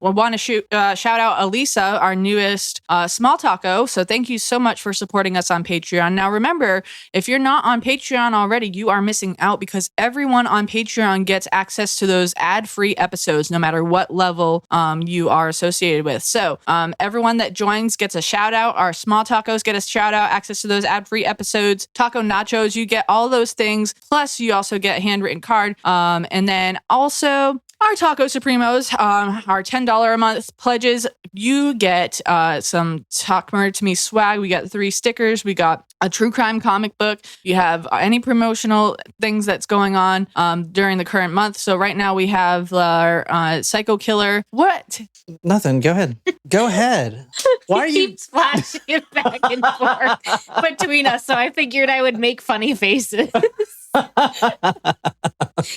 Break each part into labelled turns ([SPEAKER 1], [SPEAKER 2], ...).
[SPEAKER 1] we want to shout out Elisa, our newest small taco. So thank you so much for supporting us on Patreon. Now, remember, if you're not on Patreon already, you are missing out because everyone on Patreon gets access to those ad-free episodes, no matter what level you are associated with. So everyone that joins gets a shout out. Our small tacos get a shout out, access to those ad-free episodes. Taco nachos, you get all those things. Plus, you also get a handwritten card. And then also our Taco Supremos, our $10 a month pledges, you get some Talk Murder to Me swag. We got 3 stickers. We got a true crime comic book. You have any promotional things that's going on during the current month. So right now we have our Psycho Killer. What?
[SPEAKER 2] Nothing. Go ahead. Go ahead. Why are you
[SPEAKER 3] keeps flashing it back and forth between us? So I figured I would make funny faces.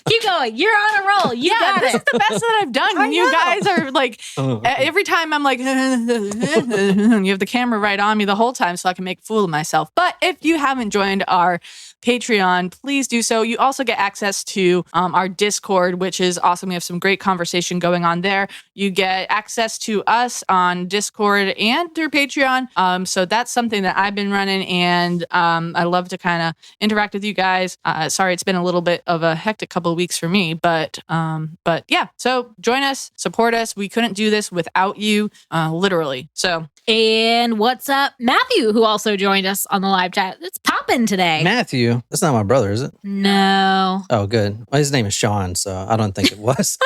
[SPEAKER 3] Keep going. You're on a roll. You got
[SPEAKER 1] this
[SPEAKER 3] it.
[SPEAKER 1] is the best that I've done. And you guys are like, every time I'm like, you have the camera right on me the whole time so I can make a fool of myself. But if you haven't joined our Patreon, please do so. You also get access to our Discord, which is awesome. We have some great conversation going on there. You get access to us on Discord and through Patreon. So that's something that I've been running, and I love to kind of interact with you guys. Sorry, it's been a little bit of a hectic couple of weeks for me, but yeah. So join us, support us. We couldn't do this without you, literally. So.
[SPEAKER 3] And what's up, Matthew, who also joined us on the live chat. It's popping today.
[SPEAKER 2] Matthew? That's not my brother, is it?
[SPEAKER 3] No.
[SPEAKER 2] Oh, good. Well, his name is Sean, so I don't think it was.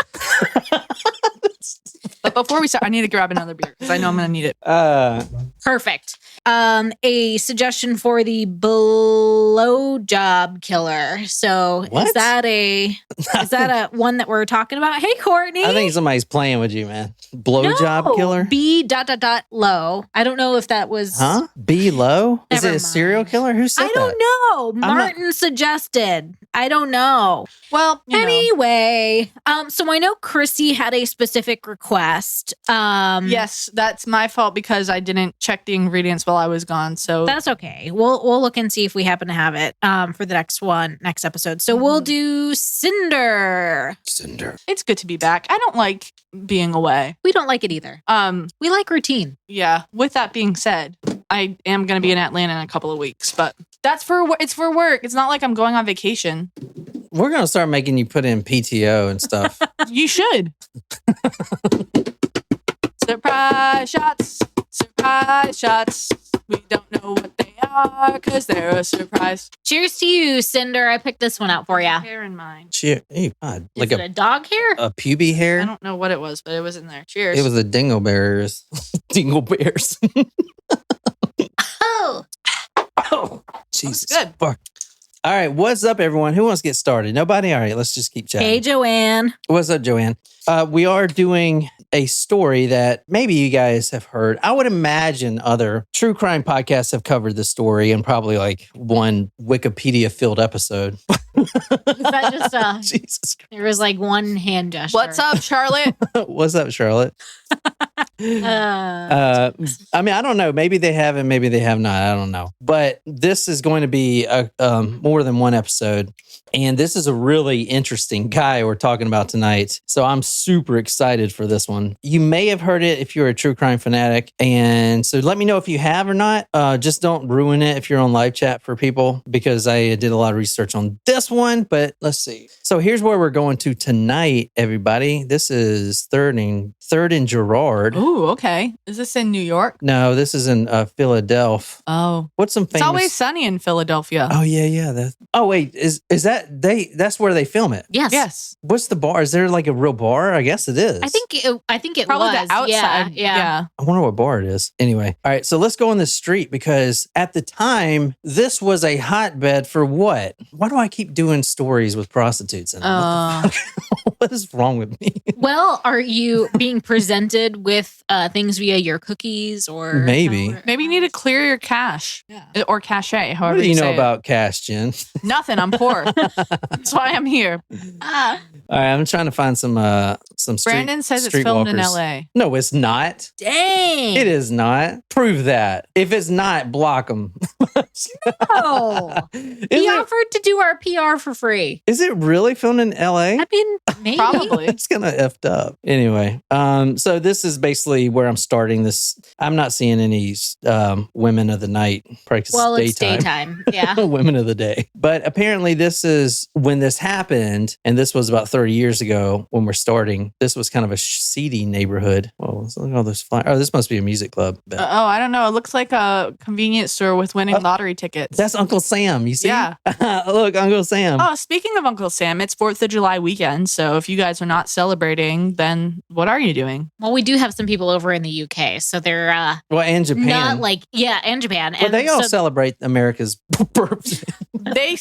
[SPEAKER 1] But before we start, I need to grab another beer because I know I'm going to need it.
[SPEAKER 3] Perfect. A suggestion for the blowjob killer. So
[SPEAKER 2] What?
[SPEAKER 3] is that a one that we're talking about? Hey, Courtney.
[SPEAKER 2] I think somebody's playing with you, man. Blowjob killer?
[SPEAKER 3] B.low. I don't know if that was.
[SPEAKER 2] Huh? B low? Is
[SPEAKER 3] Never
[SPEAKER 2] it a serial
[SPEAKER 3] mind.
[SPEAKER 2] killer? Who said
[SPEAKER 3] I
[SPEAKER 2] that?
[SPEAKER 3] don't know. Martin suggested. I don't know.
[SPEAKER 1] Well,
[SPEAKER 3] Anyway, so I know Chrissy had a specific request.
[SPEAKER 1] Yes, that's my fault because I didn't check the ingredients while I was gone. So
[SPEAKER 3] that's okay. We'll look and see if we happen to have it for the next episode. So we'll do Cinder.
[SPEAKER 2] Cinder.
[SPEAKER 1] It's good to be back. I don't like being away.
[SPEAKER 3] We don't like it either. We like routine.
[SPEAKER 1] Yeah. With that being said, I am going to be in Atlanta in a couple of weeks, but it's for work. It's not like I'm going on vacation.
[SPEAKER 2] We're going to start making you put in PTO and stuff.
[SPEAKER 1] You should. Surprise shots. Surprise shots. We don't know what they are because they're a surprise.
[SPEAKER 3] Cheers to you, Cinder. I picked this one out for you.
[SPEAKER 1] Hair in mine.
[SPEAKER 2] Cheer. Hey, God.
[SPEAKER 3] Is it a dog hair?
[SPEAKER 2] A pubic hair?
[SPEAKER 1] I don't know what it was, but it was in there. Cheers.
[SPEAKER 2] It was the dingle bears. Dingle bears.
[SPEAKER 3] Oh,
[SPEAKER 2] Jesus.
[SPEAKER 1] Good.
[SPEAKER 2] Fuck. All right. What's up, everyone? Who wants to get started? Nobody? All right. Let's just keep chatting.
[SPEAKER 3] hey, Joanne.
[SPEAKER 2] What's up, Joanne? We are doing a story that maybe you guys have heard. I would imagine other true crime podcasts have covered this story in probably like one Wikipedia-filled episode.
[SPEAKER 3] Is that just
[SPEAKER 2] Jesus Christ.
[SPEAKER 3] there was like one hand gesture.
[SPEAKER 1] What's up, Charlotte?
[SPEAKER 2] What's up, Charlotte? I mean, I don't know. Maybe they have and maybe they have not. I don't know. But this is going to be more than one episode. And this is a really interesting guy we're talking about tonight. So I'm super excited for this one. You may have heard it if you're a true crime fanatic. And so let me know if you have or not. Just don't ruin it if you're on live chat for people, because I did a lot of research on this one. But let's see. So here's where we're going to tonight, everybody. This is Third and Girard.
[SPEAKER 1] Ooh, okay. Is this in New York?
[SPEAKER 2] No, this is in Philadelphia.
[SPEAKER 1] Oh.
[SPEAKER 2] What's some famous?
[SPEAKER 1] It's always sunny in Philadelphia.
[SPEAKER 2] Oh, yeah. Oh, wait. Is that that's where they film it?
[SPEAKER 3] Yes.
[SPEAKER 1] Yes.
[SPEAKER 2] What's the bar? Is there like a real bar? I guess it is.
[SPEAKER 3] I think it
[SPEAKER 1] Probably
[SPEAKER 3] was
[SPEAKER 1] the outside.
[SPEAKER 3] Yeah.
[SPEAKER 2] I wonder what bar it is. Anyway. All right. So let's go on the street, because at the time, this was a hotbed for what? Why do I keep doing stories with prostitutes in them? What is wrong with me?
[SPEAKER 3] Well, are you being presented with things via your cookies or
[SPEAKER 2] Maybe.
[SPEAKER 1] Maybe you need to clear your cache or cache,
[SPEAKER 2] What
[SPEAKER 1] however
[SPEAKER 2] do you know
[SPEAKER 1] say it.
[SPEAKER 2] about cash, Jen?
[SPEAKER 1] Nothing. I'm poor. That's why I'm here.
[SPEAKER 3] Ah,
[SPEAKER 2] All right, I'm trying to find some street.
[SPEAKER 1] Brandon says it's filmed in
[SPEAKER 2] streetwalkers.
[SPEAKER 1] LA.
[SPEAKER 2] No, it's not.
[SPEAKER 3] dang.
[SPEAKER 2] It is not. Prove that. If it's not, block them.
[SPEAKER 3] No. He offered to do our PR for free.
[SPEAKER 2] Is it really filmed in LA?
[SPEAKER 3] I mean, maybe.
[SPEAKER 1] Probably.
[SPEAKER 2] It's kind of effed up. Anyway, so this is basically where I'm starting this. I'm not seeing any women of the night practice.
[SPEAKER 3] Well, it's
[SPEAKER 2] daytime.
[SPEAKER 3] daytime. Yeah.
[SPEAKER 2] Women of the day. But apparently this is when this happened, and this was about 30 years ago when we're starting. This was kind of a seedy neighborhood. Oh, look at all those flyers. Oh, this must be a music club.
[SPEAKER 1] I don't know. It looks like a convenience store with winning lottery tickets.
[SPEAKER 2] That's Uncle Sam. You see?
[SPEAKER 1] Yeah.
[SPEAKER 2] Look, Uncle Sam.
[SPEAKER 1] Oh, speaking of Uncle Sam, it's 4th of July weekend. So if you guys are not celebrating, then what are you doing?
[SPEAKER 3] Well, we do have some people over in the UK, so they're
[SPEAKER 2] Well, and Japan.
[SPEAKER 3] not like and Japan.
[SPEAKER 2] Well,
[SPEAKER 3] And
[SPEAKER 2] they all
[SPEAKER 3] so-
[SPEAKER 2] celebrate America's birthday.
[SPEAKER 1] They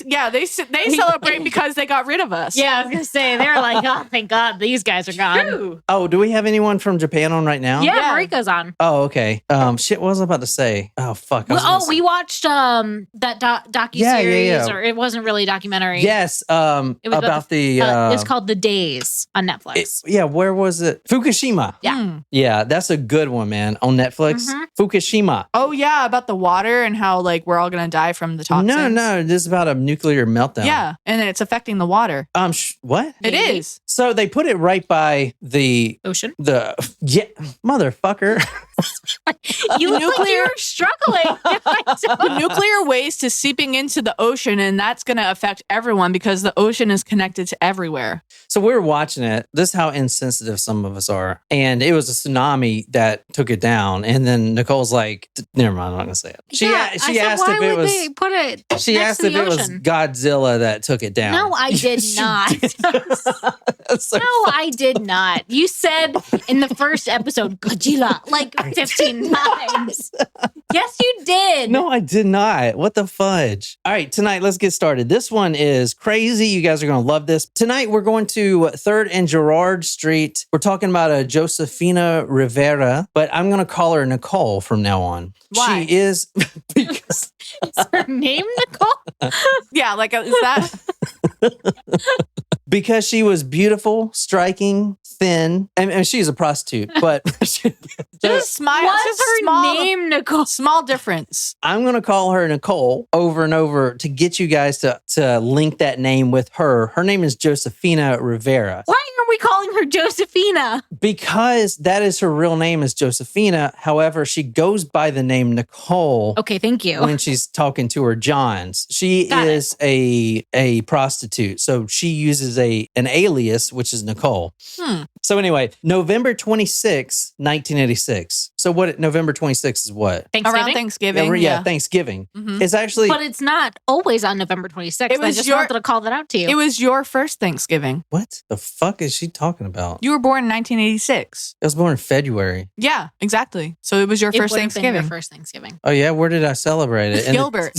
[SPEAKER 1] celebrate because they got rid of us.
[SPEAKER 3] Yeah, I was gonna say they're like, oh, thank God these guys are gone.
[SPEAKER 1] True.
[SPEAKER 2] Oh, do we have anyone from Japan on right now?
[SPEAKER 3] Yeah,
[SPEAKER 1] Yeah.
[SPEAKER 3] Mariko's on.
[SPEAKER 2] Oh, okay. Shit, what was I about to say? Oh, fuck. I was gonna say-
[SPEAKER 3] We watched that docu
[SPEAKER 2] Yeah,
[SPEAKER 3] series,
[SPEAKER 2] yeah.
[SPEAKER 3] or it wasn't really a documentary.
[SPEAKER 2] Yes.
[SPEAKER 3] It was
[SPEAKER 2] About the.
[SPEAKER 3] it's called The Days on Netflix.
[SPEAKER 2] Where was it? Fukushima.
[SPEAKER 3] Yeah.
[SPEAKER 1] Hmm.
[SPEAKER 2] Yeah, that's a good one, man. On Netflix.
[SPEAKER 3] Mhm.
[SPEAKER 2] Fukushima.
[SPEAKER 1] Oh yeah, about the water and how like we're all gonna die from the toxins.
[SPEAKER 2] No, this is about a nuclear meltdown.
[SPEAKER 1] Yeah, and it's affecting the water.
[SPEAKER 2] What?
[SPEAKER 1] It
[SPEAKER 3] Maybe.
[SPEAKER 1] is.
[SPEAKER 2] So they put it right by the
[SPEAKER 3] Ocean.
[SPEAKER 2] motherfucker.
[SPEAKER 3] You look like
[SPEAKER 1] Nuclear-
[SPEAKER 3] you're struggling.
[SPEAKER 1] The nuclear waste is seeping into the ocean, and that's going to affect everyone because the ocean is connected to everywhere.
[SPEAKER 2] So we were watching it. This is how insensitive some of us are. And it was a tsunami that took it down. And then Nicole's like, never mind, I'm not gonna say it. She
[SPEAKER 3] I
[SPEAKER 2] asked
[SPEAKER 3] said,
[SPEAKER 2] if
[SPEAKER 3] why
[SPEAKER 2] it
[SPEAKER 3] would
[SPEAKER 2] was
[SPEAKER 3] they put it
[SPEAKER 2] she
[SPEAKER 3] next
[SPEAKER 2] asked
[SPEAKER 3] to
[SPEAKER 2] if
[SPEAKER 3] the
[SPEAKER 2] it was
[SPEAKER 3] ocean?
[SPEAKER 2] Godzilla that took it down.
[SPEAKER 3] No, I did
[SPEAKER 2] She
[SPEAKER 3] not.
[SPEAKER 2] did. That's so
[SPEAKER 3] No, I did not. You said in the first episode, Godzilla, like 15 times. Yes, you did.
[SPEAKER 2] No, I did not. What the fudge? All right, tonight, let's get started. This one is crazy. You guys are going to love this. Tonight, we're going to 3rd and Girard Street. We're talking about a Josefina Rivera, but I'm going to call her Nicole from now on.
[SPEAKER 1] Why?
[SPEAKER 2] She is because
[SPEAKER 3] Is her name Nicole?
[SPEAKER 1] Yeah, like is that?
[SPEAKER 2] because she was beautiful, striking, thin, and she's a prostitute, but
[SPEAKER 1] Just smile.
[SPEAKER 3] What's
[SPEAKER 1] Just
[SPEAKER 3] her
[SPEAKER 1] small,
[SPEAKER 3] name, Nicole?
[SPEAKER 1] Small difference.
[SPEAKER 2] I'm going to call her Nicole over and over to get you guys to link that name with her. Her name is Josefina Rivera.
[SPEAKER 3] Why are we calling her Josefina?
[SPEAKER 2] Because that is her real name is Josefina. However, she goes by the name Nicole
[SPEAKER 3] Okay, thank you.
[SPEAKER 2] when she's talking to her Johns. She
[SPEAKER 3] Got
[SPEAKER 2] is a prostitute. So she uses an alias, which is Nicole. So anyway, November 26, 1986. So what November 26 is what?
[SPEAKER 3] Thanksgiving?
[SPEAKER 1] Around Thanksgiving.
[SPEAKER 2] Yeah, Thanksgiving.
[SPEAKER 1] Mhm.
[SPEAKER 2] It's actually
[SPEAKER 3] But it's not always on November 26th.
[SPEAKER 1] It
[SPEAKER 3] I
[SPEAKER 1] was
[SPEAKER 3] just
[SPEAKER 1] your-
[SPEAKER 3] wanted to call that out to you.
[SPEAKER 1] It was your first Thanksgiving.
[SPEAKER 2] what the fuck is she talking about?
[SPEAKER 1] You were born in 1986.
[SPEAKER 2] I was born in February.
[SPEAKER 1] Yeah, exactly. So it was your
[SPEAKER 3] It
[SPEAKER 1] first
[SPEAKER 3] would have been
[SPEAKER 1] Thanksgiving.
[SPEAKER 3] your first Thanksgiving.
[SPEAKER 2] Oh yeah, where did I celebrate it? And
[SPEAKER 1] Gilbert.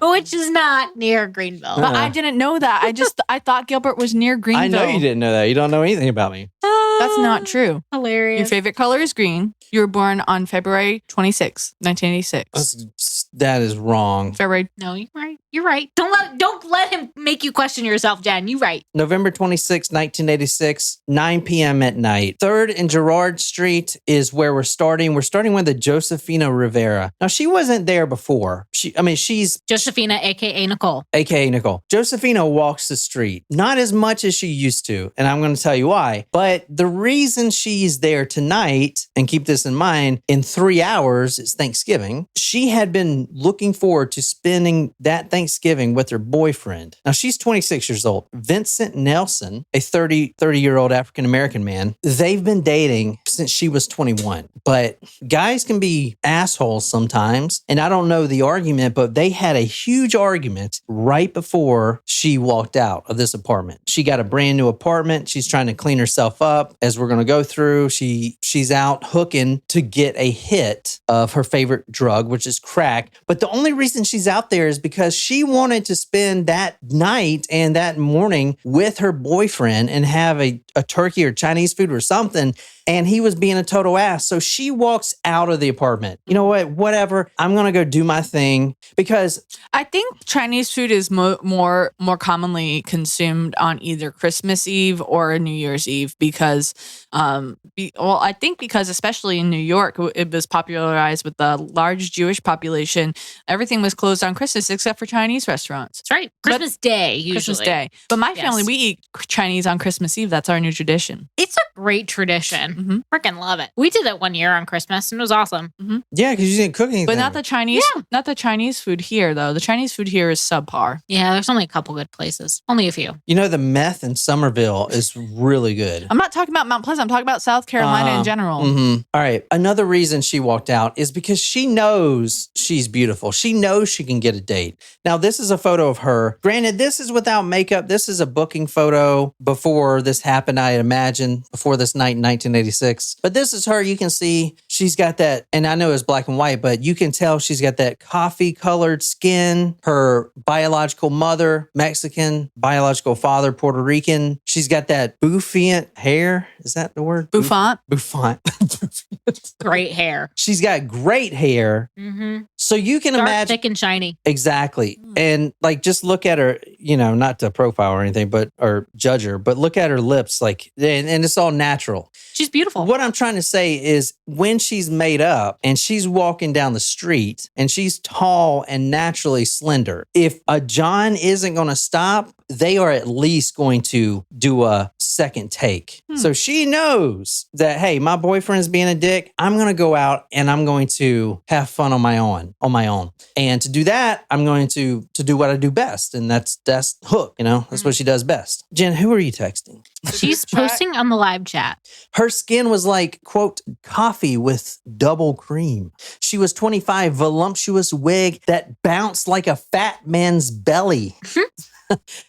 [SPEAKER 3] Which is not near Greenville.
[SPEAKER 1] But I didn't know that. I thought Gilbert was near Greenville.
[SPEAKER 2] I know you didn't know that. You don't know anything about me.
[SPEAKER 1] That's not true.
[SPEAKER 3] Hilarious.
[SPEAKER 1] Your favorite color is green. You were born on February 26, 1986.
[SPEAKER 2] That is wrong.
[SPEAKER 1] February.
[SPEAKER 3] No, you're right. You're right. Don't let him make you question yourself, Jen. You right.
[SPEAKER 2] November 26, 1986, 9 p.m. at night. 3rd and Girard Street is where we're starting. We're starting with the Josefina Rivera. Now, she wasn't there before. She's
[SPEAKER 3] Josefina, aka Nicole.
[SPEAKER 2] AKA Nicole. Josefina walks the street, not as much as she used to. And I'm going to tell you why. But the reason she's there tonight, and keep this in mind, in 3 hours, it's Thanksgiving. She had been looking forward to spending that Thanksgiving with her boyfriend. Now, she's 26 years old. Vincent Nelson, a 30-year-old African-American man. They've been dating since she was 21. But guys can be assholes sometimes. And I don't know the argument, but they had a huge argument right before she walked out of this apartment. She got a brand new apartment. She's trying to clean herself up. As we're going to go through, she's out hooking to get a hit of her favorite drug, which is crack. But the only reason she's out there is because she wanted to spend that night and that morning with her boyfriend and have a turkey or Chinese food or something. And he was being a total ass. So she walks out of the apartment. You know what? Whatever. I'm going to go do my thing because
[SPEAKER 1] I think Chinese food is more commonly consumed on either Christmas Eve or New Year's Eve because, I think because especially in New York, it was popularized with the large Jewish population. Everything was closed on Christmas except for Chinese restaurants.
[SPEAKER 3] That's right. Christmas Day, usually.
[SPEAKER 1] Christmas Day. But my family, we eat Chinese on Christmas Eve. That's our new tradition.
[SPEAKER 3] It's a great tradition. Freaking love it. We did it one year on Christmas and it was awesome.
[SPEAKER 2] Yeah, because you didn't cook anything.
[SPEAKER 1] But not the Chinese food here, though. The Chinese food here is subpar.
[SPEAKER 3] Yeah, there's only a couple good places. Only a few.
[SPEAKER 2] You know, the meth in Somerville is really good.
[SPEAKER 1] I'm not talking about Mount Pleasant. I'm talking about South Carolina in general.
[SPEAKER 2] All right. Another reason she walked out is because she knows she's beautiful. She knows she can get a date. Now, this is a photo of her. Granted, this is without makeup. This is a booking photo before this happened, I imagine, before this night in 1986. But this is her. You can see she's got that, and I know it's black and white, but you can tell she's got that coffee-colored skin. Her biological mother, Mexican, biological father, Puerto Rican. She's got that bouffant hair. Is that the word?
[SPEAKER 1] Bouffant?
[SPEAKER 2] Bouffant.
[SPEAKER 3] Great hair.
[SPEAKER 2] She's got great hair. So you can
[SPEAKER 3] Dark,
[SPEAKER 2] imagine.
[SPEAKER 3] thick and shiny.
[SPEAKER 2] Exactly. And like, just look at her, you know, not to profile or anything, or judge her, but look at her lips, like, and it's all natural.
[SPEAKER 3] She's beautiful.
[SPEAKER 2] What I'm trying to say is when she's made up and she's walking down the street and she's tall and naturally slender, if a John isn't going to stop, they are at least going to do a second take. So she knows that, hey, my boyfriend's being a dick. I'm going to go out and I'm going to have fun on my own. And to do that, I'm going to do what I do best. And that's hook, you know, that's what she does best. Jen, who are you texting?
[SPEAKER 3] She's posting on the live chat.
[SPEAKER 2] Her skin was like, quote, coffee with double cream. She was 25, voluptuous wig that bounced like a fat man's belly.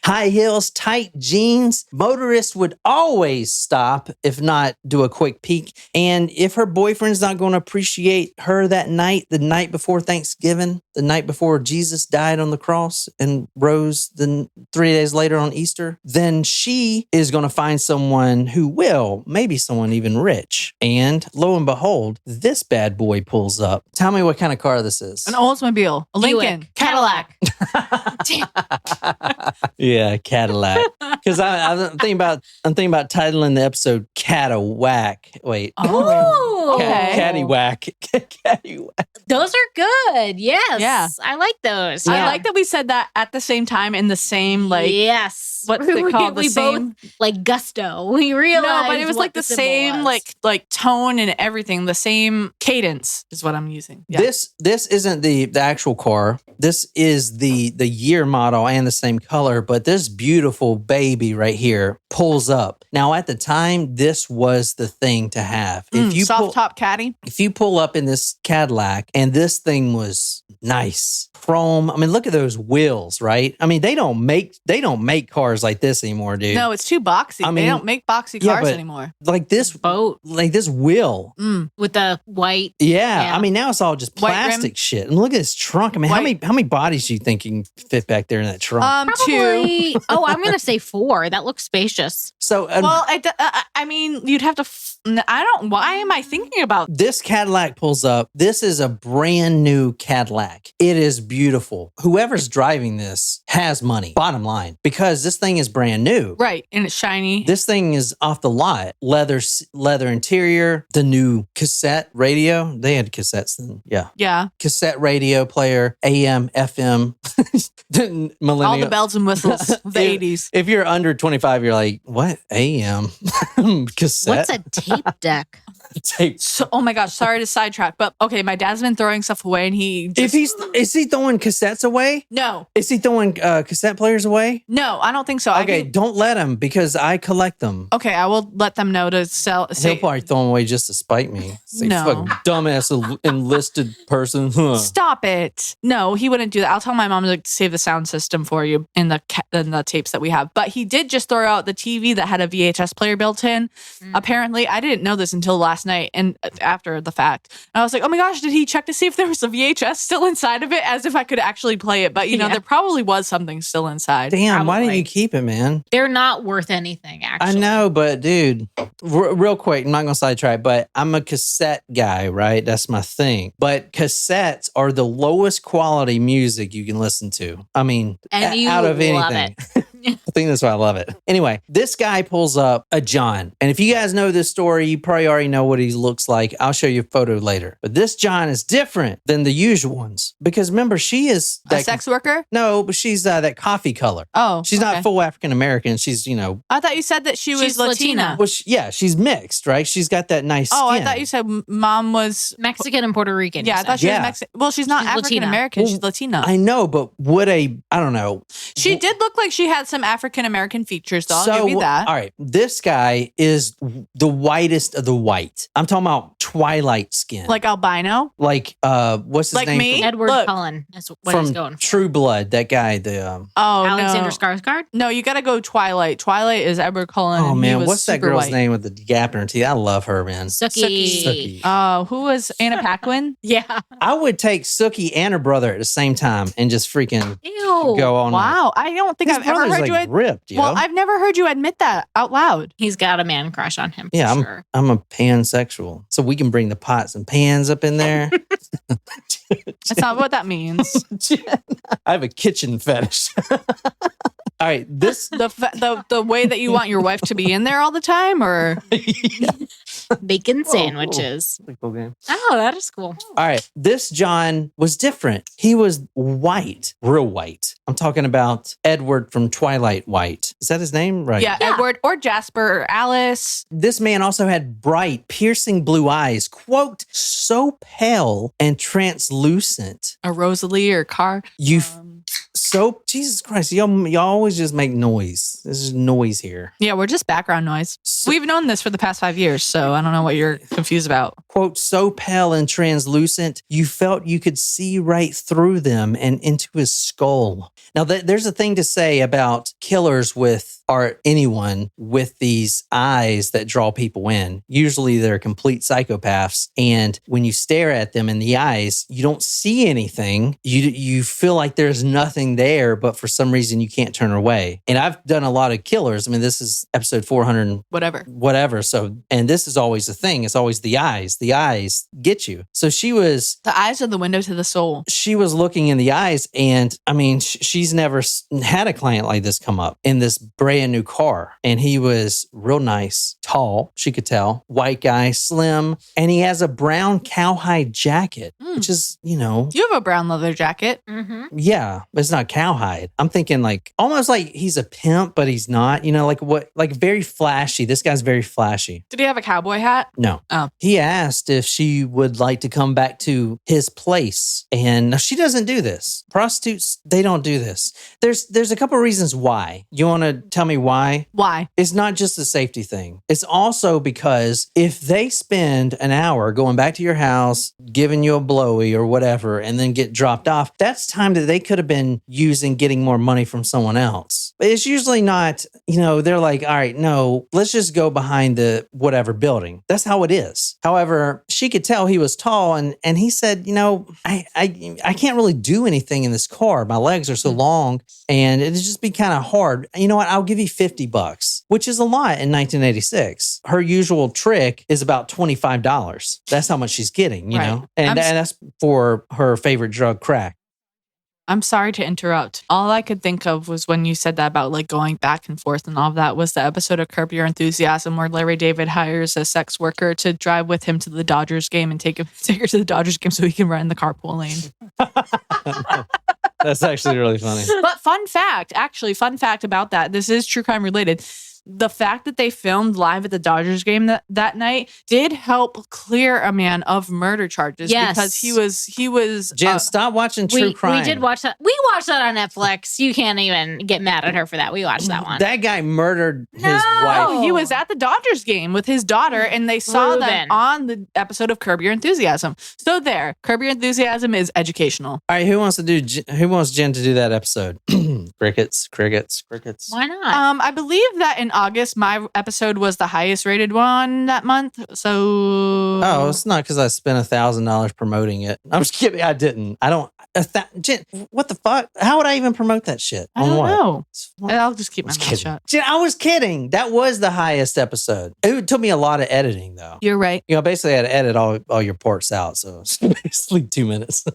[SPEAKER 2] High heels, tight jeans. Motorists would always stop, if not do a quick peek. And if her boyfriend's not going to appreciate her that night, the night before Thanksgiving, the night before Jesus died on the cross and rose 3 days later on Easter, then she is going to find someone who will, maybe someone even rich. And lo and behold, this bad boy pulls up. Tell me what kind of car this is.
[SPEAKER 1] An Oldsmobile, a Lincoln,
[SPEAKER 3] Buick, Cadillac.
[SPEAKER 2] Yeah, Cadillac. Because I'm thinking about titling the episode "Catawhack." Wait,
[SPEAKER 3] Oh,
[SPEAKER 1] Okay.
[SPEAKER 2] Caddywhack. Caddywhack.
[SPEAKER 3] Those are good. Yes.
[SPEAKER 1] Yeah.
[SPEAKER 3] I like those.
[SPEAKER 1] I like that we said that at the same time in the same, like,
[SPEAKER 3] yes.
[SPEAKER 1] what's it called? The
[SPEAKER 3] We
[SPEAKER 1] same.
[SPEAKER 3] both like gusto. We realized.
[SPEAKER 1] No, but it was
[SPEAKER 3] what
[SPEAKER 1] like the
[SPEAKER 3] symbol
[SPEAKER 1] same,
[SPEAKER 3] was.
[SPEAKER 1] like tone and everything. The same cadence is what I'm using. Yeah.
[SPEAKER 2] This isn't the actual car. This is the year model and the same color, but this beautiful baby right here pulls up. Now, at the time, this was the thing to have. If you
[SPEAKER 1] soft top caddy.
[SPEAKER 2] If you pull up in this Cadillac and this thing was nice, chrome. I mean, look at those wheels, right? I mean, they don't make cars like this anymore, dude.
[SPEAKER 1] No, it's too boxy.
[SPEAKER 2] I
[SPEAKER 1] They
[SPEAKER 2] mean,
[SPEAKER 1] don't make boxy
[SPEAKER 2] yeah,
[SPEAKER 1] cars
[SPEAKER 2] but-
[SPEAKER 1] anymore.
[SPEAKER 2] Like this
[SPEAKER 3] boat
[SPEAKER 2] like this wheel.
[SPEAKER 3] with the white.
[SPEAKER 2] Yeah.
[SPEAKER 3] Yeah.
[SPEAKER 2] I mean, now it's all just
[SPEAKER 1] White rim.
[SPEAKER 2] plastic shit. And look at this trunk. I mean,
[SPEAKER 1] White-
[SPEAKER 2] how many bodies do you think you can fit back there in that trunk?
[SPEAKER 1] Two.
[SPEAKER 3] Probably. Oh, I'm gonna say 4. That looks spacious.
[SPEAKER 2] So
[SPEAKER 1] Well, I mean, you'd have to. Why am I thinking about?
[SPEAKER 2] this Cadillac pulls up. This is a brand new Cadillac. It is beautiful. Whoever's driving this has money, bottom line, because this thing is brand new.
[SPEAKER 1] Right, and it's shiny.
[SPEAKER 2] This thing is off the lot. Leather interior, the new cassette radio. They had cassettes then. Yeah.
[SPEAKER 1] Yeah,
[SPEAKER 2] Cassette radio player, AM, FM, millennial.
[SPEAKER 1] all the bells and whistles of the
[SPEAKER 2] If-
[SPEAKER 1] 80s.
[SPEAKER 2] If you're under 25, you're like, what? AM? Cassette?
[SPEAKER 3] What's a tape deck?
[SPEAKER 2] tape.
[SPEAKER 1] So, oh my gosh, sorry to sidetrack, but okay, my dad's been throwing stuff away, and he just,
[SPEAKER 2] Is he throwing cassettes away?
[SPEAKER 1] no,
[SPEAKER 2] Is he throwing cassette players away?
[SPEAKER 1] no, I don't think so.
[SPEAKER 2] Okay, don't let him because I collect them.
[SPEAKER 1] Okay, I will let them know to sell.
[SPEAKER 2] He'll probably throw them away just to spite me. Say,
[SPEAKER 1] No.
[SPEAKER 2] fuck, dumbass enlisted person. Huh.
[SPEAKER 1] Stop it. No, he wouldn't do that. I'll tell my mom to save the sound system for you in the tapes that we have. But he did just throw out the TV that had a VHS player built in. Apparently, I didn't know this until last night and after the fact. And I was like, oh my gosh, did he check to see if there was a VHS still inside of it as if I could actually play it? But, there probably was something still inside.
[SPEAKER 2] Damn, why didn't you keep it, man?
[SPEAKER 3] They're not worth anything, actually.
[SPEAKER 2] I know, but dude, real quick, I'm not going to sidetrack, but I'm a cassette guy, right? That's my thing. But cassettes are the lowest quality music you can listen to. I mean,
[SPEAKER 3] And you
[SPEAKER 2] out of
[SPEAKER 3] love
[SPEAKER 2] anything.
[SPEAKER 3] it.
[SPEAKER 2] I think that's why I love it. Anyway, this guy pulls up a John. And if you guys know this story, you probably already know what he looks like. I'll show you a photo later. But this John is different than the usual ones. Because remember, she is
[SPEAKER 1] A sex worker?
[SPEAKER 2] No, but she's that coffee color.
[SPEAKER 1] Oh.
[SPEAKER 2] She's
[SPEAKER 1] okay.
[SPEAKER 2] not full African American. She's,
[SPEAKER 1] I thought you said that she was
[SPEAKER 3] She's
[SPEAKER 1] Latina.
[SPEAKER 3] Latina.
[SPEAKER 2] well, she's mixed, right? She's got that nice
[SPEAKER 1] Oh,
[SPEAKER 2] skin.
[SPEAKER 1] I thought you said mom was
[SPEAKER 3] Mexican and Puerto Rican.
[SPEAKER 1] Yeah, I thought she was Mexican. Well, she's not
[SPEAKER 3] She's
[SPEAKER 1] African
[SPEAKER 3] Latina.
[SPEAKER 1] American.
[SPEAKER 2] Well,
[SPEAKER 1] She's Latina.
[SPEAKER 2] I know, but I don't know.
[SPEAKER 1] She did look like she had some African American features, though. I'll give you that.
[SPEAKER 2] All right, this guy is the whitest of the white. I'm talking about twilight skin.
[SPEAKER 1] Like albino.
[SPEAKER 2] Like what's his
[SPEAKER 1] Like
[SPEAKER 2] name?
[SPEAKER 1] me?
[SPEAKER 3] Edward
[SPEAKER 1] Look.
[SPEAKER 3] Cullen is what he's
[SPEAKER 2] From
[SPEAKER 3] going for.
[SPEAKER 2] True Blood, that guy.
[SPEAKER 1] Oh,
[SPEAKER 3] Alexander
[SPEAKER 1] no.
[SPEAKER 3] Skarsgård?
[SPEAKER 1] No, you got to go Twilight. Twilight is Edward Cullen.
[SPEAKER 2] Oh
[SPEAKER 1] and he
[SPEAKER 2] man,
[SPEAKER 1] was
[SPEAKER 2] what's that
[SPEAKER 1] super
[SPEAKER 2] girl's
[SPEAKER 1] white.
[SPEAKER 2] name with the gap in her teeth? I love her, man.
[SPEAKER 3] Sookie.
[SPEAKER 2] Sookie.
[SPEAKER 1] Oh, who was Anna Paquin?
[SPEAKER 3] Yeah.
[SPEAKER 2] I would take Sookie and her brother at the same time and just freaking
[SPEAKER 3] Ew.
[SPEAKER 2] go all night.
[SPEAKER 1] Wow, I don't think
[SPEAKER 2] His
[SPEAKER 1] I've ever
[SPEAKER 2] brother's
[SPEAKER 1] heard
[SPEAKER 2] like
[SPEAKER 1] you.
[SPEAKER 2] ripped, yo.
[SPEAKER 1] Well, I've never heard you admit that out loud.
[SPEAKER 3] He's got a man crush on him.
[SPEAKER 2] Yeah,
[SPEAKER 3] for sure.
[SPEAKER 2] I'm a pansexual, so we can bring the pots and pans up in there.
[SPEAKER 1] That's not what that means.
[SPEAKER 2] I have a kitchen fetish. All right, this
[SPEAKER 1] The way that you want your wife to be in there all the time, or
[SPEAKER 3] Bacon
[SPEAKER 2] Whoa,
[SPEAKER 3] sandwiches.
[SPEAKER 2] cool game.
[SPEAKER 3] Oh, that is cool.
[SPEAKER 2] All right, this John was different. He was white, real white. I'm talking about Edward from Twilight White. Is that his name? Right.
[SPEAKER 1] yeah, Edward or Jasper or Alice.
[SPEAKER 2] This man also had bright, piercing blue eyes, quote, so pale and translucent.
[SPEAKER 1] A Rosalie or Car.
[SPEAKER 2] You so Jesus Christ, y'all always just make noise. This is noise here.
[SPEAKER 1] Yeah, we're just background noise.
[SPEAKER 2] So,
[SPEAKER 1] We've known this for the past 5 years, so I don't know what you're confused about.
[SPEAKER 2] quote, so pale and translucent, you felt you could see right through them and into his skull. Now, there's a thing to say about killers or anyone with these eyes that draw people in. Usually they're complete psychopaths. And when you stare at them in the eyes, you don't see anything. You feel like there's nothing there, but for some reason you can't turn away. And I've done a lot of killers. I mean, this is episode 400 and whatever. So, and this is always the thing. It's always the eyes. The eyes get you. So
[SPEAKER 1] The eyes are the window to the soul.
[SPEAKER 2] she was looking in the eyes, and I mean, she's never had a client like this come up in this brand new car. And he was real nice, tall, she could tell, white guy, slim, and he has a brown cowhide jacket, which is,
[SPEAKER 1] You have a brown leather jacket.
[SPEAKER 3] Mm-hmm.
[SPEAKER 2] yeah, but it's not cowhide. I'm thinking like almost like he's a pimp, but he's not, like very flashy. This guy's very flashy.
[SPEAKER 1] Did he have a cowboy hat?
[SPEAKER 2] No.
[SPEAKER 1] Oh.
[SPEAKER 2] He asked if she would like to come back to his place. And no, she doesn't do this. Prostitutes, they don't do this. There's a couple of reasons why. You want to tell me why?
[SPEAKER 1] Why?
[SPEAKER 2] It's not just a safety thing. It's also because if they spend an hour going back to your house, giving you a blowy or whatever, and then get dropped off, that's time that they could have been using getting more money from someone else. But it's usually not, they're like, all right, no, let's just go behind the whatever building. That's how it is. However, she could tell he was tall, and he said, I can't really do anything in this car. My legs are so long, and it'd just be kind of hard. You know what? I'll give you $50, which is a lot in 1986. Her usual trick is about $25. That's how much she's getting, you
[SPEAKER 1] Right.
[SPEAKER 2] know? And that's for her favorite drug, crack.
[SPEAKER 1] I'm sorry to interrupt. All I could think of was when you said that about like going back and forth and all of that was the episode of Curb Your Enthusiasm where Larry David hires a sex worker to drive with him to the Dodgers game and take her to the Dodgers game so he can run in the carpool lane.
[SPEAKER 2] That's actually really funny.
[SPEAKER 1] But fun fact about that, this is true crime related. the fact that they filmed live at the Dodgers game that night did help clear a man of murder charges.
[SPEAKER 3] Yes.
[SPEAKER 1] Because he was
[SPEAKER 2] Jen, stop watching true crime.
[SPEAKER 3] We did watch that. We watched that on Netflix. You can't even get mad at her for that. We watched that one.
[SPEAKER 2] That guy murdered his
[SPEAKER 1] Oh,
[SPEAKER 2] wife.
[SPEAKER 1] he was at the Dodgers game with his daughter, and they saw them
[SPEAKER 3] Ruben.
[SPEAKER 1] on the episode of Curb Your Enthusiasm. So there, Curb Your Enthusiasm is educational.
[SPEAKER 2] All right, who wants Jen to do that episode? Crickets.
[SPEAKER 3] Why not?
[SPEAKER 1] I believe that in August, my episode was the highest rated one that month. So,
[SPEAKER 2] Oh, it's not because I spent $1,000 promoting it. I'm just kidding. I didn't. I don't. Jen, what the fuck? How would I even promote that shit?
[SPEAKER 1] I
[SPEAKER 2] On
[SPEAKER 1] don't
[SPEAKER 2] what?
[SPEAKER 1] know.
[SPEAKER 2] What?
[SPEAKER 1] I'll just keep my
[SPEAKER 2] I was
[SPEAKER 1] mouth
[SPEAKER 2] kidding.
[SPEAKER 1] shut.
[SPEAKER 2] Jen, I was kidding. That was the highest episode. It took me a lot of editing, though.
[SPEAKER 1] You're right.
[SPEAKER 2] Basically, I had to edit all your parts out. So it's basically 2 minutes.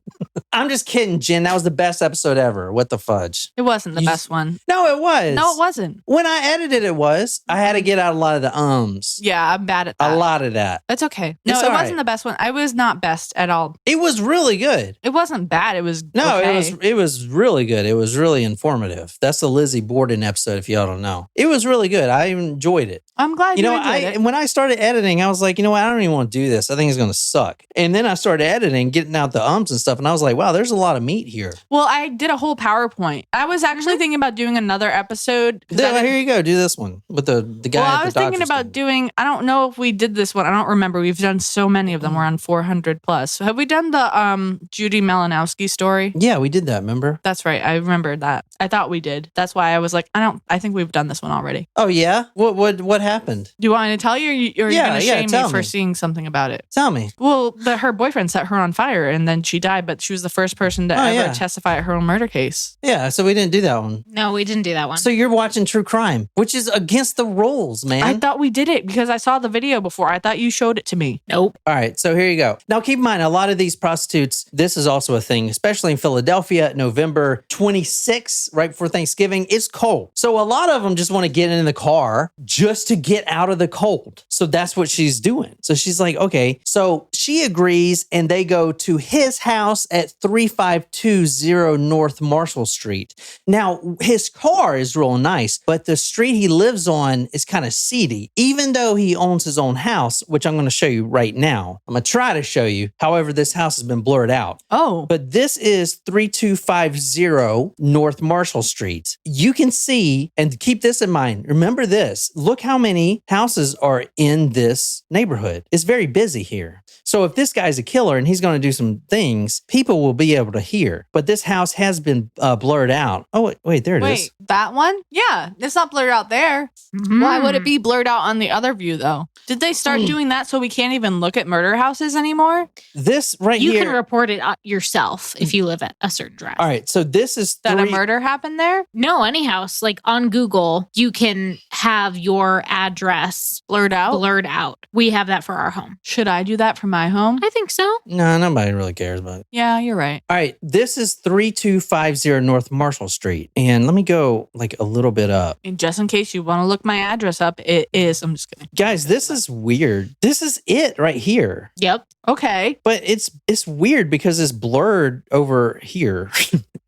[SPEAKER 2] I'm just kidding, Jen. That was the best episode ever. What the fudge?
[SPEAKER 1] It wasn't the best one.
[SPEAKER 2] No, it was.
[SPEAKER 1] No, it wasn't.
[SPEAKER 2] When I edited it was. I had to get out a lot of the ums.
[SPEAKER 1] Yeah, I'm bad at that.
[SPEAKER 2] A lot of that.
[SPEAKER 1] It's okay. No,
[SPEAKER 2] It's
[SPEAKER 1] it
[SPEAKER 2] all
[SPEAKER 1] wasn't
[SPEAKER 2] right.
[SPEAKER 1] the best one. I was not best at all.
[SPEAKER 2] It was really good.
[SPEAKER 1] It wasn't bad. It was
[SPEAKER 2] No,
[SPEAKER 1] okay.
[SPEAKER 2] it was really good. It was really informative. That's the Lizzie Borden episode, if y'all don't know. It was really good. I enjoyed it.
[SPEAKER 1] I'm glad you enjoyed it.
[SPEAKER 2] When I started editing, I was like, you know what? I don't even want to do this. I think it's going to suck. And then I started editing, getting out the ums and stuff. And I was like, wow, there's a lot of meat here.
[SPEAKER 1] Well, I did a whole PowerPoint. I was actually thinking about doing another episode. 'cause I didn't-
[SPEAKER 2] Here you go. Do this one with the guy.
[SPEAKER 1] Well,
[SPEAKER 2] at
[SPEAKER 1] I
[SPEAKER 2] the
[SPEAKER 1] was thinking
[SPEAKER 2] Dodgers
[SPEAKER 1] about
[SPEAKER 2] game.
[SPEAKER 1] doing, I don't know if we did this one. I don't remember. We've done so many of them. We're on 400 plus. So have we done the Judy Malinowski story?
[SPEAKER 2] Yeah, we did that. Remember?
[SPEAKER 1] That's right. I remember that. I thought we did. That's why I was like, I think we've done this one already.
[SPEAKER 2] Oh yeah. What happened?
[SPEAKER 1] Do you want me to tell you, or are you
[SPEAKER 2] Yeah,
[SPEAKER 1] going to
[SPEAKER 2] yeah,
[SPEAKER 1] shame
[SPEAKER 2] tell
[SPEAKER 1] me for
[SPEAKER 2] me.
[SPEAKER 1] seeing something about it?
[SPEAKER 2] Tell me.
[SPEAKER 1] Well, her boyfriend set her on fire and then she died, but she was the first person to
[SPEAKER 2] Oh,
[SPEAKER 1] ever
[SPEAKER 2] yeah.
[SPEAKER 1] testify at her own murder case.
[SPEAKER 2] Yeah. So we didn't do that one.
[SPEAKER 3] No, we didn't do that one.
[SPEAKER 2] So you're watching true crime, which is against the rules, man.
[SPEAKER 1] I thought we did it because I saw the video before. I thought you showed it to me.
[SPEAKER 3] Nope.
[SPEAKER 2] All right, so here you go. Now, keep in mind, a lot of these prostitutes, this is also a thing, especially in Philadelphia, November 26th, right before Thanksgiving. It's cold. So a lot of them just want to get in the car just to get out of the cold. So that's what she's doing. So she's like, okay. So she agrees and they go to his house at 3520 North Marshall Street. Now, his car is real nice, but the street he lives on is kind of seedy, even though he owns his own house, which I'm going to show you right now. I'm going to try to show you. However, this house has been blurred out.
[SPEAKER 1] Oh.
[SPEAKER 2] But this is 3250 North Marshall Street. You can see, and keep this in mind, remember this. Look how many houses are in this neighborhood. It's very busy here. So if this guy's a killer and he's going to do some things, people will be able to hear. But this house has been blurred out. Oh, wait, there it is.
[SPEAKER 1] Wait, that one? Yeah, it's not blurred out there. Why would it be blurred out on the other view, though? Did they start doing that so we can't even look at murder houses anymore?
[SPEAKER 2] This right
[SPEAKER 3] You
[SPEAKER 2] here.
[SPEAKER 3] can report it yourself if you live at a certain address.
[SPEAKER 2] All right, so this is
[SPEAKER 1] That a murder happened there?
[SPEAKER 3] No, any house. Like on Google, you can have your address
[SPEAKER 1] Blurred out?
[SPEAKER 3] blurred out. We have that for our home.
[SPEAKER 1] Should I do that for my home?
[SPEAKER 3] I think so.
[SPEAKER 2] No, nobody really cares about it.
[SPEAKER 1] Yeah, you're right.
[SPEAKER 2] All right, this is 3250 North Marshall Street. And let me go like a little bit up.
[SPEAKER 1] And just in case you want to look my address up, it is. I'm just kidding.
[SPEAKER 2] Guys, this is weird. This is it right here.
[SPEAKER 3] Yep.
[SPEAKER 1] Okay.
[SPEAKER 2] But it's weird because it's blurred over here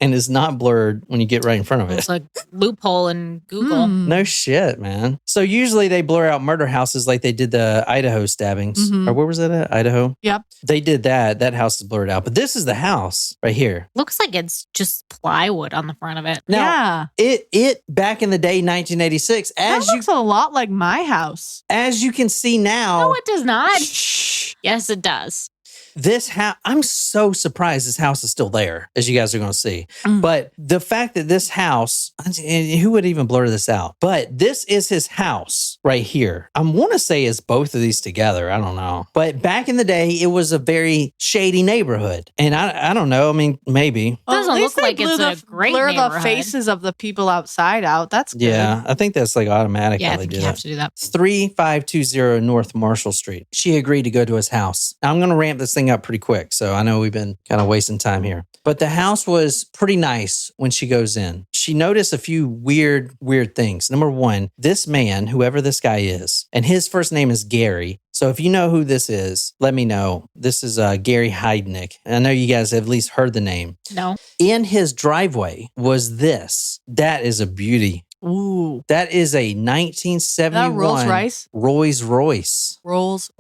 [SPEAKER 2] and it's not blurred when you get right in front of it.
[SPEAKER 3] It's like loophole in Google.
[SPEAKER 1] Hmm.
[SPEAKER 2] No shit, man. So usually they blur out murder houses like they did the Idaho stabbings.
[SPEAKER 1] Mhm.
[SPEAKER 2] Or where was that at? Idaho?
[SPEAKER 1] Yep.
[SPEAKER 2] They did that. That house is blurred out. But this is the house right here.
[SPEAKER 3] Looks like it's just plywood on the front of it.
[SPEAKER 2] Now,
[SPEAKER 1] yeah.
[SPEAKER 2] it back in the day, 1986,
[SPEAKER 1] That looks a lot like my house.
[SPEAKER 2] as you can see now,
[SPEAKER 3] No, it does not.
[SPEAKER 1] Shh.
[SPEAKER 3] Yes, it does.
[SPEAKER 2] this house, I'm so surprised this house is still there, as you guys are going to see.
[SPEAKER 1] Mm.
[SPEAKER 2] But the fact that this house, and who would even blur this out? But this is his house right here. I want to say it's both of these together. I don't know. But back in the day, it was a very shady neighborhood. And I don't know. I mean, maybe.
[SPEAKER 3] Doesn't
[SPEAKER 1] at least
[SPEAKER 3] look like
[SPEAKER 1] they
[SPEAKER 3] it's
[SPEAKER 1] blew
[SPEAKER 3] a great
[SPEAKER 1] blur the
[SPEAKER 3] neighborhood.
[SPEAKER 1] faces of the people outside out. That's good.
[SPEAKER 2] Yeah, I think that's like automatic
[SPEAKER 3] Yeah,
[SPEAKER 2] how
[SPEAKER 3] I
[SPEAKER 2] they
[SPEAKER 3] think
[SPEAKER 2] do
[SPEAKER 3] you
[SPEAKER 2] that.
[SPEAKER 3] have to do that.
[SPEAKER 2] 3520 North Marshall Street. She agreed to go to his house. Now, I'm going to ramp this thing up pretty quick. So I know we've been kind of wasting time here. But the house was pretty nice when she goes in. She noticed a few weird things. Number one, this man, whoever this guy is, and his first name is Gary. So if you know who this is, let me know. This is Gary Heidnik. And I know you guys have at least heard the name.
[SPEAKER 3] No.
[SPEAKER 2] In his driveway was this. That is a beauty.
[SPEAKER 1] Ooh.
[SPEAKER 2] That is a 1971
[SPEAKER 1] That Rolls Royce?
[SPEAKER 2] Rolls Royce.
[SPEAKER 1] Rolls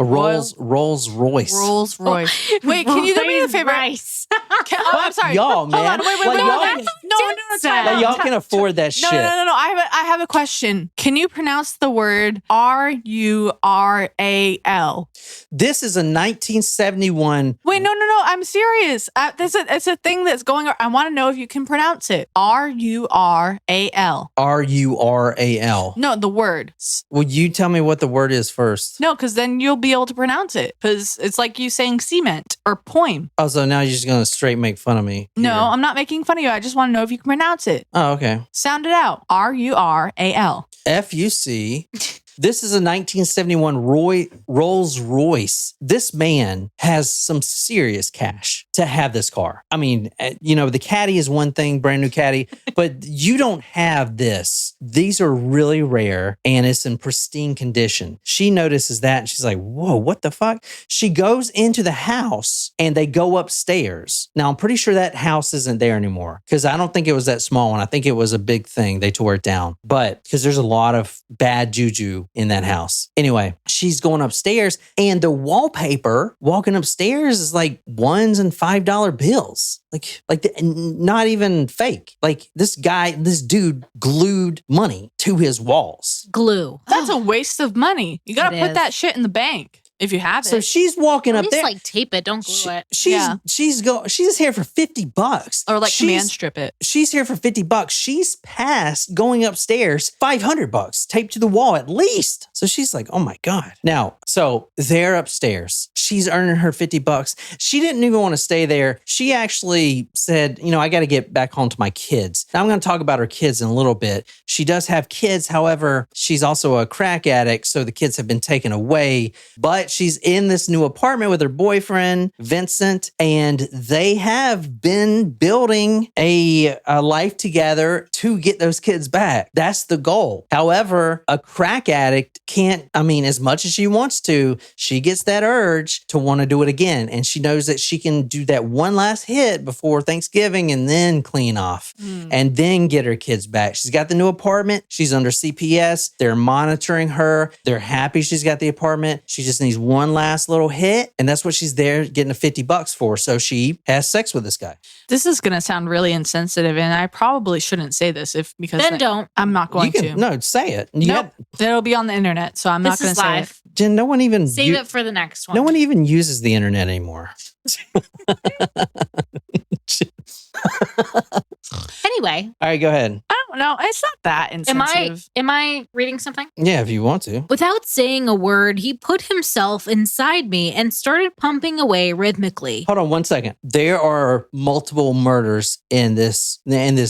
[SPEAKER 2] Rolls Royce.
[SPEAKER 1] Rolls Royce. Wait, can you do me a favor?
[SPEAKER 3] Rice.
[SPEAKER 1] I'm sorry.
[SPEAKER 2] Y'all,
[SPEAKER 1] Hold
[SPEAKER 2] man.
[SPEAKER 1] on. Wait.
[SPEAKER 2] Like, y'all-
[SPEAKER 1] No, time
[SPEAKER 2] Like,
[SPEAKER 1] out.
[SPEAKER 2] y'all can afford that
[SPEAKER 1] No,
[SPEAKER 2] shit.
[SPEAKER 1] no. I have a question. Can you pronounce the word RURAL?
[SPEAKER 2] This is a 1971.
[SPEAKER 1] Wait, no. I'm serious. It's a thing that's going on. I want to know if you can pronounce it. RURAL.
[SPEAKER 2] RURAL.
[SPEAKER 1] No, the word.
[SPEAKER 2] Well, you tell me what the word is first.
[SPEAKER 1] No, because then you'll be able to pronounce it. Because it's like you saying cement or poem.
[SPEAKER 2] Oh, so now you're just going to straight make fun of me.
[SPEAKER 1] No,
[SPEAKER 2] here.
[SPEAKER 1] I'm not making fun of you. I just want to know if you can pronounce it.
[SPEAKER 2] Oh, okay.
[SPEAKER 1] Sound it out. RURAL.
[SPEAKER 2] FUC. This is a 1971 Rolls Royce. This man has some serious cash to have this car. I mean, the Caddy is one thing, brand new Caddy, but you don't have this. These are really rare and it's in pristine condition. She notices that and she's like, whoa, what the fuck? She goes into the house and they go upstairs. Now, I'm pretty sure that house isn't there anymore because I don't think it was that small one. I think it was a big thing. They tore it down, but because there's a lot of bad juju in that house. Anyway, she's going upstairs and the wallpaper walking upstairs is like $1s and $5 bills. Not even fake. Like this dude glued money to his walls.
[SPEAKER 3] Glue.
[SPEAKER 1] That's a waste of money. You got to
[SPEAKER 3] It
[SPEAKER 1] put
[SPEAKER 3] is.
[SPEAKER 1] that shit in the bank if you have it.
[SPEAKER 2] So she's walking
[SPEAKER 3] At
[SPEAKER 2] up
[SPEAKER 3] least
[SPEAKER 2] there.
[SPEAKER 3] like tape it, don't glue it.
[SPEAKER 2] She's here for $50.
[SPEAKER 1] or like
[SPEAKER 2] She's-
[SPEAKER 1] command strip it.
[SPEAKER 2] She's here for $50. She's past going upstairs $500 taped to the wall at least. So she's like, oh my God. Now, so they're upstairs. She's earning her $50. She didn't even want to stay there. She actually said, I got to get back home to my kids. Now I'm going to talk about her kids in a little bit. She does have kids. However, she's also a crack addict. So the kids have been taken away, but she's in this new apartment with her boyfriend, Vincent, and they have been building a life together to get those kids back. That's the goal. However, a crack addict can't, as much as she wants to, she gets that urge to want to do it again. And she knows that she can do that one last hit before Thanksgiving and then clean off and then get her kids back. She's got the new apartment. She's under CPS. They're monitoring her. They're happy she's got the apartment. She just needs one last little hit. And that's what she's there getting the $50 for. So she has sex with this guy.
[SPEAKER 1] This is going to sound really insensitive, and I probably shouldn't say this because
[SPEAKER 3] Then don't.
[SPEAKER 1] I'm not going to.
[SPEAKER 2] No, say it.
[SPEAKER 1] Nope. It'll be on the internet, so I'm not
[SPEAKER 3] This
[SPEAKER 1] going
[SPEAKER 3] is
[SPEAKER 1] to say it.
[SPEAKER 3] live.
[SPEAKER 2] Jen, no one even
[SPEAKER 3] Save it for the next one.
[SPEAKER 2] No one even uses the internet anymore.
[SPEAKER 3] Anyway,
[SPEAKER 2] All right, go ahead.
[SPEAKER 1] I don't know. It's not that insensitive.
[SPEAKER 3] am I reading something?
[SPEAKER 2] Yeah, if you want to.
[SPEAKER 3] Without saying a word, he put himself inside me and started pumping away rhythmically.
[SPEAKER 2] Hold on 1 second. There are multiple murders in this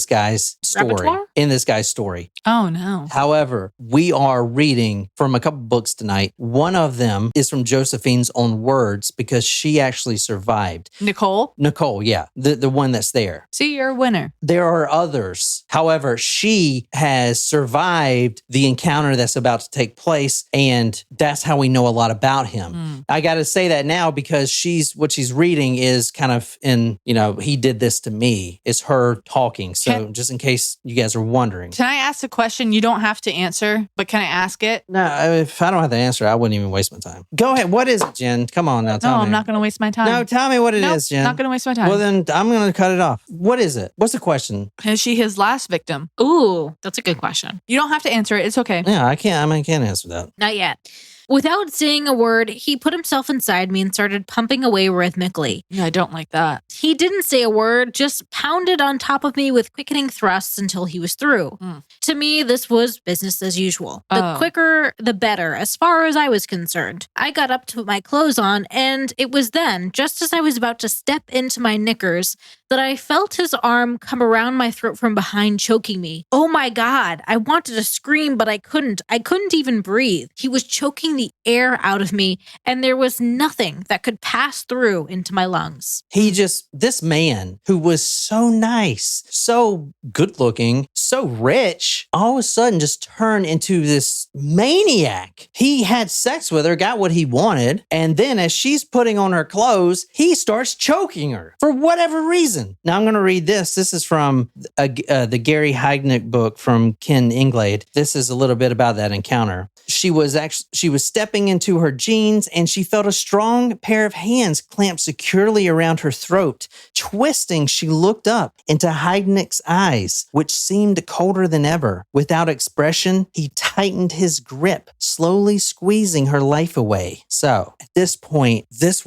[SPEAKER 2] guy's story.
[SPEAKER 3] Repertoire?
[SPEAKER 2] In this guy's story.
[SPEAKER 1] Oh, no.
[SPEAKER 2] However, we are reading from a couple books tonight. One of them is from Josephine's own words because she actually survived.
[SPEAKER 1] Nicole?
[SPEAKER 2] Nicole, yeah, the one that's there.
[SPEAKER 1] See, you're a winner.
[SPEAKER 2] There are others. However, she has survived the encounter that's about to take place, and that's how we know a lot about him. I got to say that now because what she's reading is kind of in, he did this to me. It's her talking. So just in case you guys are wondering.
[SPEAKER 1] Can I ask a question? You don't have to answer, but can I ask it?
[SPEAKER 2] No, if I don't have to answer, I wouldn't even waste my time. Go ahead. What is it, Jen? Come on now. Tell
[SPEAKER 1] No,
[SPEAKER 2] me.
[SPEAKER 1] I'm not going to waste my time.
[SPEAKER 2] No, tell me what it
[SPEAKER 1] Nope,
[SPEAKER 2] is, Jen.
[SPEAKER 1] Not going to waste my time.
[SPEAKER 2] Well, then I'm going to cut it off. What is it? What's the question?
[SPEAKER 1] Is she his last victim?
[SPEAKER 3] Ooh, that's a good question.
[SPEAKER 1] You don't have to answer it. It's okay.
[SPEAKER 2] Yeah, I can't answer that.
[SPEAKER 3] Not yet. Without saying a word, he put himself inside me and started pumping away rhythmically.
[SPEAKER 1] Yeah, I don't like that.
[SPEAKER 3] He didn't say a word, just pounded on top of me with quickening thrusts until he was through. To me, this was business as usual. The quicker, the better, as far as I was concerned. I got up to put my clothes on, and it was then, just as I was about to step into my knickers, that I felt his arm come around my throat from behind, choking me. Oh my God. I wanted to scream, but I couldn't. I couldn't even breathe. He was choking sucking the air out of me, and there was nothing that could pass through into my lungs.
[SPEAKER 2] This man who was so nice, so good looking, so rich, all of a sudden just turned into this maniac. He had sex with her, got what he wanted, and then as she's putting on her clothes, he starts choking her for whatever reason. Now I'm going to read this. This is from the Gary Heidnik book from Ken Inglade. This is a little bit about that encounter. She was stepping into her jeans and she felt a strong pair of hands clamped securely around her throat. Twisting, she looked up into Heidnik's eyes, which seemed colder than ever. Without expression, he tightened his grip, slowly squeezing her life away. So at this point, this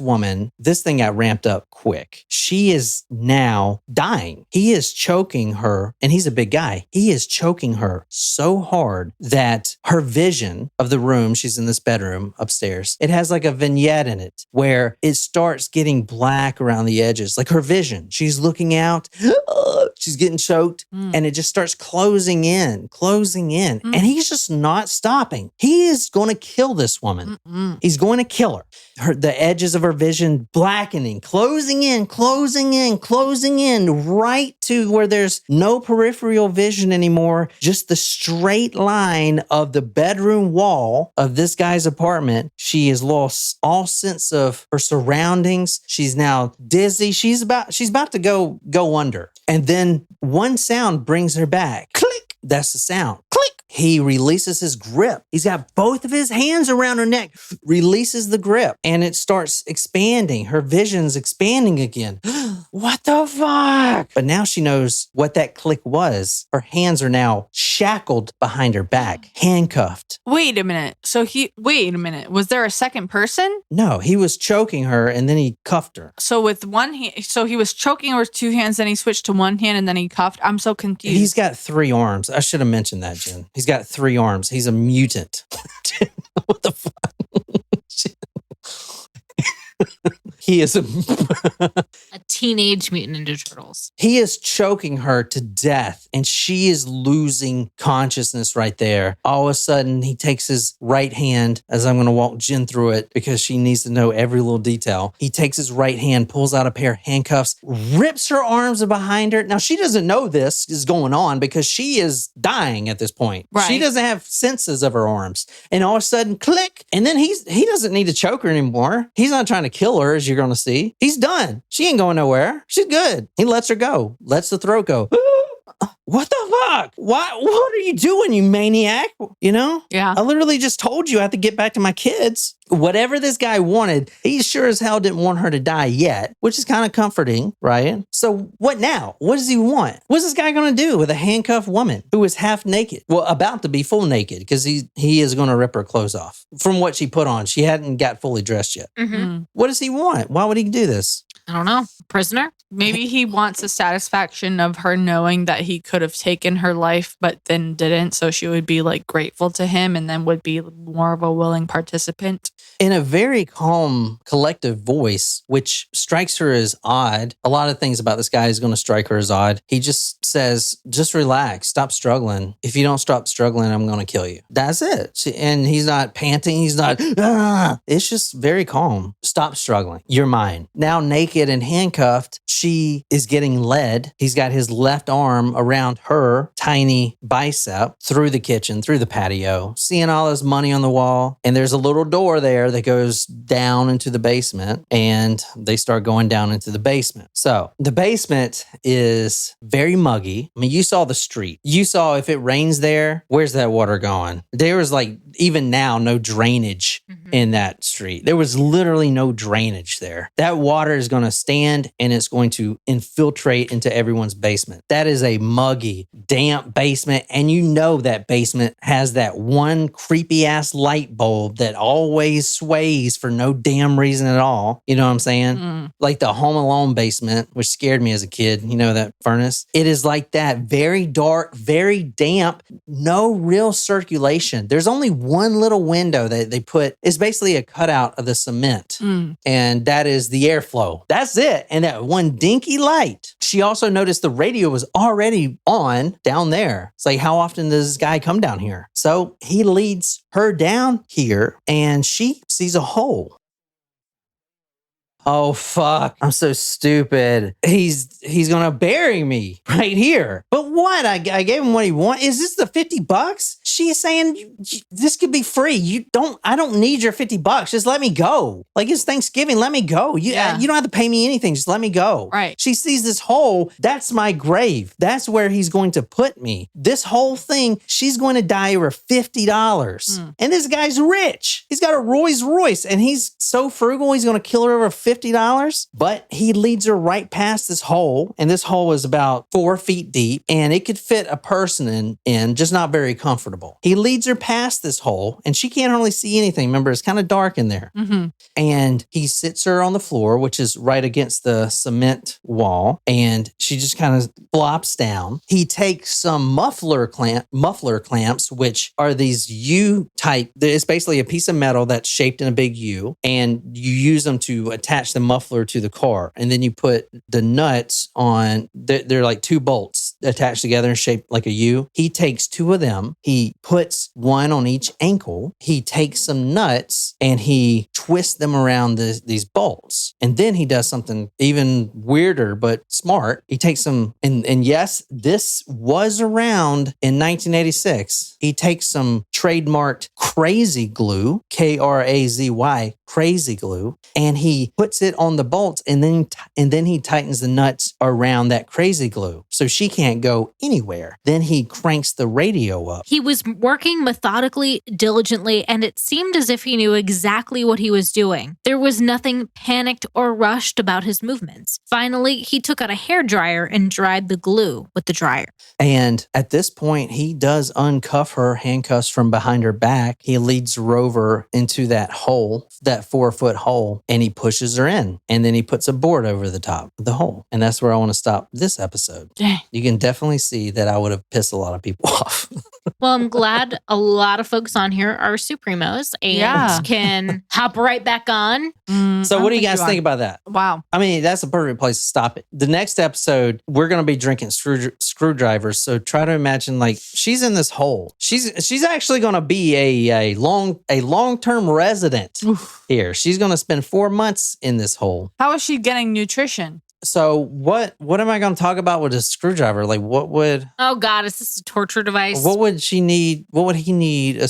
[SPEAKER 2] thing got ramped up quick. She is now dying. He is choking her, and he's a big guy. He is choking her so hard that her vision of the room, she's in this bedroom upstairs, it has like a vignette in it where it starts getting black around the edges, like her vision. She's looking out, she's getting choked, and it just starts closing in. And he's just not stopping. He is going to kill this woman. He's going to kill her. The edges of her vision blackening, closing in, right to where there's no peripheral vision anymore, just the straight line of the bedroom wall of this guy's apartment. She has lost all sense of her surroundings. She's now dizzy. She's about to go under. And then one sound brings her back. Click. That's the sound. Click. He releases his grip. He's got both of his hands around her neck, releases the grip, and it starts expanding. Her vision's expanding again. What the fuck? But now she knows what that click was. Her hands are now shackled behind her back, handcuffed.
[SPEAKER 1] Wait a minute. Was there a second person?
[SPEAKER 2] No, he was choking her and then he cuffed her.
[SPEAKER 1] So with one hand, so he was choking her with two hands, then he switched to one hand and then he cuffed. I'm so confused.
[SPEAKER 2] He's got 3 arms. I should have mentioned that, Jen. He's got 3 arms. He's a mutant. What the fuck? He is
[SPEAKER 3] a teenage mutant Ninja Turtles.
[SPEAKER 2] He is choking her to death and she is losing consciousness right there. All of a sudden, he takes his right hand, as I'm going to walk Jen through it because she needs to know every little detail. He takes his right hand, pulls out a pair of handcuffs, rips her arms behind her. Now, she doesn't know this is going on because she is dying at this point.
[SPEAKER 1] Right.
[SPEAKER 2] She doesn't have senses of her arms. And all of a sudden, click. And then he doesn't need to choke her anymore. He's not trying to kill her, as you're going to see. He's done. She ain't going nowhere. She's good. He lets her go. Lets the throat go. What the fuck? What are you doing, you maniac? You know?
[SPEAKER 1] Yeah.
[SPEAKER 2] I literally just told you I have to get back to my kids. Whatever this guy wanted, he sure as hell didn't want her to die yet, which is kind of comforting, right? So what now? What does he want? What's this guy going to do with a handcuffed woman who is half naked? Well, about to be full naked because he is going to rip her clothes off from what she put on. She hadn't got fully dressed yet.
[SPEAKER 3] Mm-hmm.
[SPEAKER 2] What does he want? Why would he do this?
[SPEAKER 3] I don't know. Prisoner?
[SPEAKER 1] Maybe he wants the satisfaction of her knowing that he could have taken her life, but then didn't. So she would be like grateful to him and then would be more of a willing participant.
[SPEAKER 2] In a very calm, collective voice, which strikes her as odd. A lot of things about this guy is going to strike her as odd. He just says, just relax, stop struggling. If you don't stop struggling, I'm going to kill you. That's it. And he's not panting. He's not, ah. It's just very calm. Stop struggling. You're mine. Now naked and handcuffed, she is getting led. He's got his left arm around her tiny bicep through the kitchen, through the patio, seeing all this money on the wall. And there's a little door there that goes down into the basement, and they start going down into the basement. So the basement is very muggy. I mean, you saw the street. You saw if it rains there, where's that water going? There was like, even now, no drainage in that street. There was literally no drainage there. That water is going to stand and it's going to infiltrate into everyone's basement. That is a muggy, damp basement. And you know that basement has that one creepy ass light bulb that always sways for no damn reason at all. You know what I'm saying? Like the Home Alone basement, which scared me as a kid. You know, that furnace? It is like that, very dark, very damp, no real circulation. There's only one little window that they put. It's basically a cutout of the cement. And that is the airflow. That's it. And that one dinky light. She also noticed the radio was already on down there. It's like, how often does this guy come down here? So he leads her down here and she sees a hole. Oh, fuck. I'm so stupid. He's going to bury me right here. But what? I gave him what he wanted. Is this the $50? She's saying this could be free. I don't need your $50. Just let me go. Like, it's Thanksgiving. Let me go. You don't have to pay me anything. Just let me go.
[SPEAKER 1] Right.
[SPEAKER 2] She sees this hole. That's my grave. That's where he's going to put me. This whole thing, she's going to die over $50. And this guy's rich. He's got a Rolls Royce and he's so frugal. He's going to kill her over $50. But he leads her right past this hole. And this hole is about 4 feet deep and it could fit a person in, just not very comfortable. He leads her past this hole and she can't hardly see anything. Remember, it's kind of dark in there. And he sits her on the floor, which is right against the cement wall. And she just kind of flops down. He takes some muffler clamps, which are these U-type. It's basically a piece of metal that's shaped in a big U. And you use them to attach the muffler to the car. And then you put the nuts on, they're like 2 bolts attached together and shaped like a U. He takes 2 of them. He puts one on each ankle. He takes some nuts and he twists them around these bolts. And then he does something even weirder, but smart. He takes some, and yes, this was around in 1986. He takes some trademarked crazy glue, Krazy, crazy glue, and he puts it on the bolts and then he tightens the nuts around that crazy glue. So she can't go anywhere. Then he cranks the radio up.
[SPEAKER 3] He was working methodically, diligently, and it seemed as if he knew exactly what he was doing. There was nothing panicked or rushed about his movements. Finally, he took out a hairdryer and dried the glue with the dryer.
[SPEAKER 2] And at this point, he does uncuff her handcuffs from behind her back. He leads her over into that hole, that 4-foot hole, and he pushes her in. And then he puts a board over the top of the hole. And that's where I want to stop this episode.
[SPEAKER 1] Dang.
[SPEAKER 2] You can definitely see that I would have pissed a lot of people off.
[SPEAKER 3] Well, I'm glad a lot of folks on here are Supremos and can hop right back on.
[SPEAKER 2] So what do you guys think about that?
[SPEAKER 1] Wow.
[SPEAKER 2] I mean, that's a perfect place to stop it. The next episode, we're going to be drinking screwdrivers. So try to imagine, like, she's in this hole. She's actually going to be a long-term resident here. She's going to spend 4 months in this hole.
[SPEAKER 1] How is she getting nutrition?
[SPEAKER 2] So what am I going to talk about with a screwdriver? Like, what would...
[SPEAKER 3] Oh, God, is this a torture device?
[SPEAKER 2] What would she need? What would he need?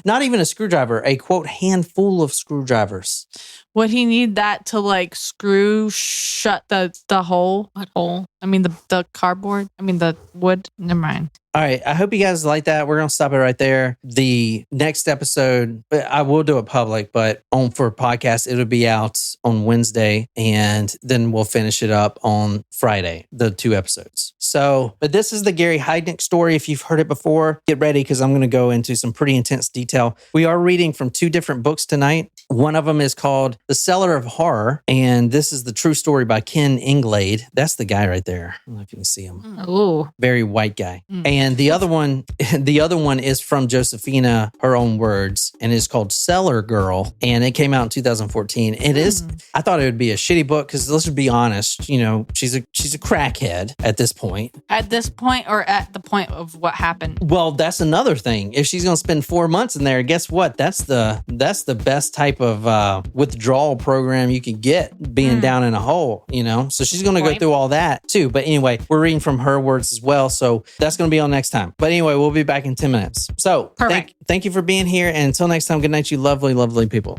[SPEAKER 2] Not even a screwdriver, a, quote, handful of screwdrivers.
[SPEAKER 1] Would he need that to, like, screw shut the hole?
[SPEAKER 3] What hole?
[SPEAKER 1] I mean, the cardboard? I mean, the wood? Never mind.
[SPEAKER 2] All right. I hope you guys like that. We're going to stop it right there. The next episode, I will do it public, but for podcast, it'll be out on Wednesday. And then we'll finish it up on Friday, the 2 episodes. So, but this is the Gary Heidnik story. If you've heard it before, get ready because I'm going to go into some pretty intense detail. We are reading from 2 different books tonight. One of them is called The Cellar of Horror. And this is the true story by Ken Inglade. That's the guy right there. I don't know if you can see him.
[SPEAKER 3] Oh,
[SPEAKER 2] very white guy. And the other one is from Josefina, her own words, and it's called Cellar Girl. And it came out in 2014. It is, I thought it would be a shitty book because let's be honest, you know, she's a crackhead at this point.
[SPEAKER 1] At this point or at the point of what happened?
[SPEAKER 2] Well, that's another thing. If she's going to spend 4 months in there, guess what? That's the best type of withdrawal program you can get being down in a hole, you know? So she's going to go through all that too. But anyway, we're reading from her words as well. So that's going to be on next time. But anyway, we'll be back in 10 minutes. So thank you for being here. And until next time, good night, you lovely, lovely people.